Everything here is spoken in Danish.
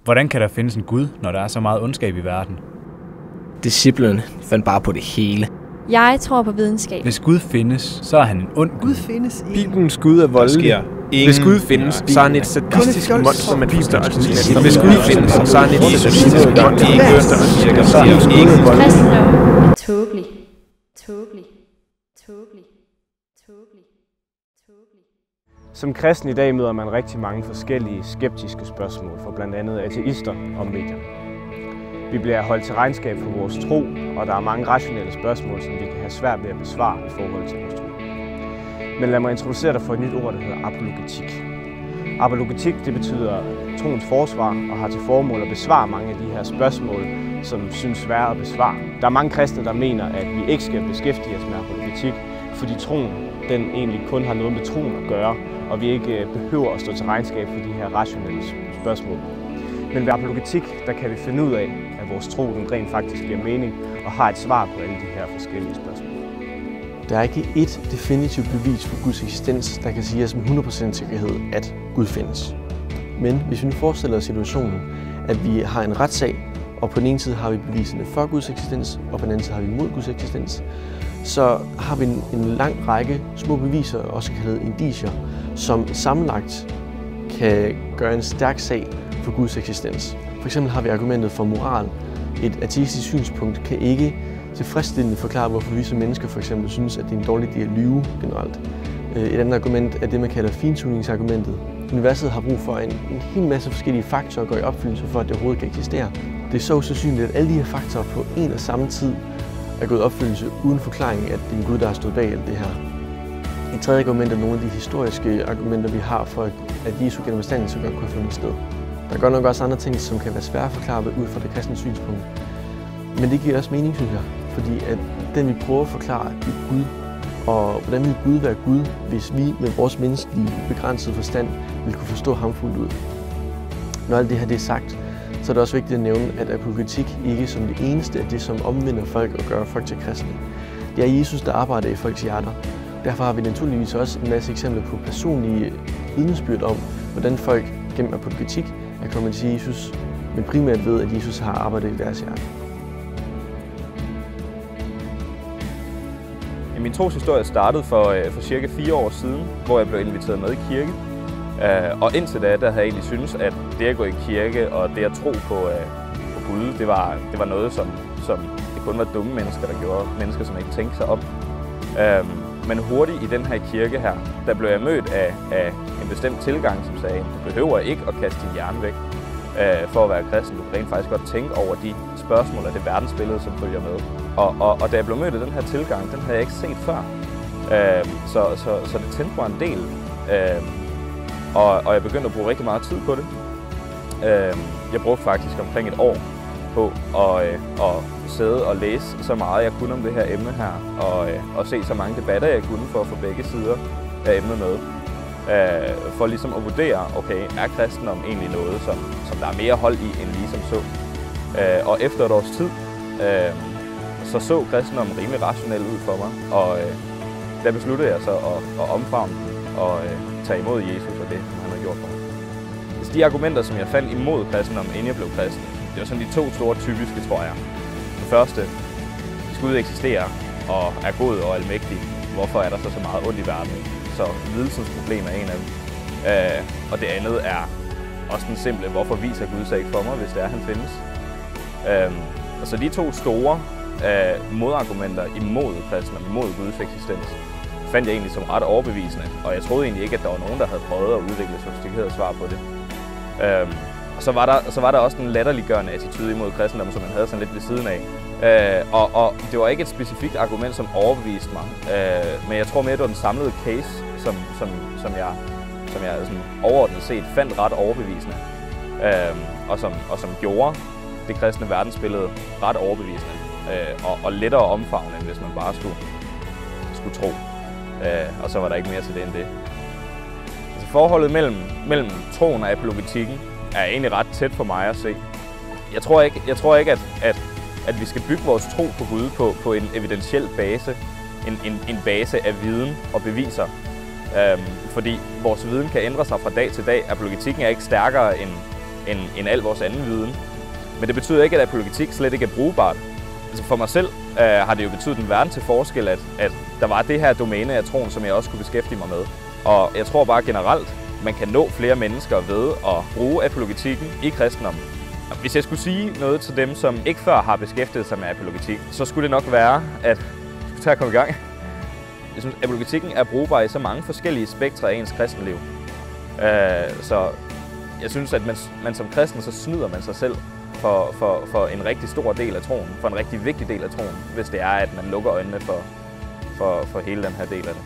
Hvordan kan der findes en Gud, når der er så meget ondskab i verden? Disciplerne fandt bare på det hele. Jeg tror på videnskab. Hvis Gud findes, så er han en ond Gud findes ikke. Bibelens Gud er voldelig. Hvis Gud findes, så er han et sadistisk monster med forstørrelsesglas. Hvis Gud findes, så er han et sadistisk monster med forstørrelsesglas. Så er han ikke voldelig. Kristendom er tåbelig. Tåbelig. Tåbelig. Tåbelig. Tåbelig. Som kristen i dag møder man rigtig mange forskellige skeptiske spørgsmål fra blandt andet ateister og medier. Vi bliver holdt til regnskab for vores tro, og der er mange rationelle spørgsmål, som vi kan have svært ved at besvare i forhold til vores tro. Men lad mig introducere dig for et nyt ord, der hedder apologetik. Apologetik, det betyder troens forsvar og har til formål at besvare mange af de her spørgsmål, som synes svære at besvare. Der er mange kristne, der mener, at vi ikke skal beskæftige os med apologetik, fordi troen den egentlig kun har noget med troen at gøre, og vi ikke behøver at stå til regnskab for de her rationelle spørgsmål. Men ved apologetik, der kan vi finde ud af, at vores tro den rent faktisk giver mening og har et svar på alle de her forskellige spørgsmål. Der er ikke ét definitivt bevis for Guds eksistens, der kan sige os med 100% sikkerhed, at Gud findes. Men hvis vi nu forestiller os situationen, at vi har en retssag, og på den ene side har vi beviserne for Guds eksistens, og på den anden side har vi imod Guds eksistens, så har vi en lang række små beviser, også kaldet indicier, som sammenlagt kan gøre en stærk sag for Guds eksistens. For eksempel har vi argumentet for moral. Et ateistisk synspunkt kan ikke tilfredsstillende forklare, hvorfor vi som mennesker for eksempel synes, at det er en dårlig idé at lyve generelt. Et andet argument er det, man kalder fintuningsargumentet. Universet har brug for en hel masse forskellige faktorer at gå i opfyldelse for, at det overhovedet kan eksistere. Det er så sandsynligt, at alle de her faktorer på en og samme tid er gået i opfyldelse uden forklaring, at det er en Gud, der har stået bag alt det her. Et tredje argument er nogle af de historiske argumenter, vi har for, at Jesu genopstandelse godt kunne have fundet sted. Der er godt nok også andre ting, som kan være svære at forklare ud fra det kristne synspunkt. Men det giver også mening, synes jeg, fordi at den vi prøver at forklare i Gud, og hvordan vil Gud være Gud, hvis vi med vores menneskelige begrænsede forstand vil kunne forstå ham fuldt ud. Når alt det her det er sagt, så er det også vigtigt at nævne, at apologetik ikke som det eneste er det, som omvender folk og gør folk til kristne. Det er Jesus, der arbejder i folks hjerter. Derfor har vi naturligvis også en masse eksempler på personlige vidnesbyrd om, hvordan folk gennem apologetik er kommet til Jesus, men primært ved, at Jesus har arbejdet i deres hjerte. Min troshistorie startede for cirka 4 år siden, hvor jeg blev inviteret med i kirke. Og indtil da, der havde jeg egentlig syntes, at det at gå i kirke og det at tro på Gud, det var noget, som det kun var dumme mennesker, der gjorde. Mennesker, som ikke tænkte sig om. Men hurtigt i den her kirke her, der blev jeg mødt af en bestemt tilgang, som sagde, du behøver ikke at kaste din hjerne væk for at være kristen. Du kan rent faktisk godt tænke over de spørgsmål og det verdensbillede, som følger med. Og da jeg blev mødt af den her tilgang, den havde jeg ikke set før. Så det tændte mig en del. Og jeg begyndte at bruge rigtig meget tid på det. Jeg brugte faktisk omkring et år på at sidde og læse så meget jeg kunne om det her emne her, og se så mange debatter jeg kunne for at få begge sider af emnet med. For ligesom at vurdere, okay, er kristendom egentlig noget, som der er mere hold i end lige som så. Og efter et års tid, så kristendom rimelig rationelt ud for mig, og der besluttede jeg så at omfavne den og tage imod Jesus og det, som han har gjort for mig. Så de argumenter, som jeg fandt imod kristendom, inden jeg blev kristen, det var sådan de 2 store typiske, tror jeg. Det første, hvis Gud eksisterer og er god og almægtig, hvorfor er der så meget ondt i verden? Så lidelsens problem er en af dem. Og det andet er også den simple, hvorfor viser Gud sig ikke for mig, hvis det er, han findes? Så de 2 store modargumenter imod kristendom, imod Guds eksistens, fandt jeg egentlig som ret overbevisende. Og jeg troede egentlig ikke, at der var nogen, der havde prøvet at udvikle sofistikerede svar på det. Og så var der også en latterliggørende attitude imod kristendom, som man havde sådan lidt ved siden af. Og det var ikke et specifikt argument, som overbeviste mig. Men jeg tror mere, det var den samlede case, som jeg sådan overordnet set fandt ret overbevisende. Og som gjorde det kristne verdensbillede ret overbevisende. Og lettere omfavne, end hvis man bare skulle tro. Og så var der ikke mere til det end det. Altså forholdet mellem troen og apologetikken er egentlig ret tæt for mig at se. Jeg tror ikke at vi skal bygge vores tro på Gud på en evidentiel base, en base af viden og beviser. Fordi vores viden kan ændre sig fra dag til dag. Apologetikken er ikke stærkere end al vores anden viden. Men det betyder ikke, at apologetik slet ikke er brugbart. Altså for mig selv har det jo betydet en verden til forskel, at der var det her domæne af troen, som jeg også kunne beskæftige mig med. Og jeg tror bare generelt, man kan nå flere mennesker ved at bruge apologetikken i kristendommen. Hvis jeg skulle sige noget til dem, som ikke før har beskæftiget sig med apologetik, så skulle det nok være, at jeg skulle tage at komme i gang. Jeg synes, apologetikken er brugbar i så mange forskellige spektre af ens kristenliv. Så jeg synes, at man som kristen, så snyder man sig selv for en rigtig stor del af troen, for en rigtig vigtig del af troen, hvis det er, at man lukker øjnene for hele den her del af det.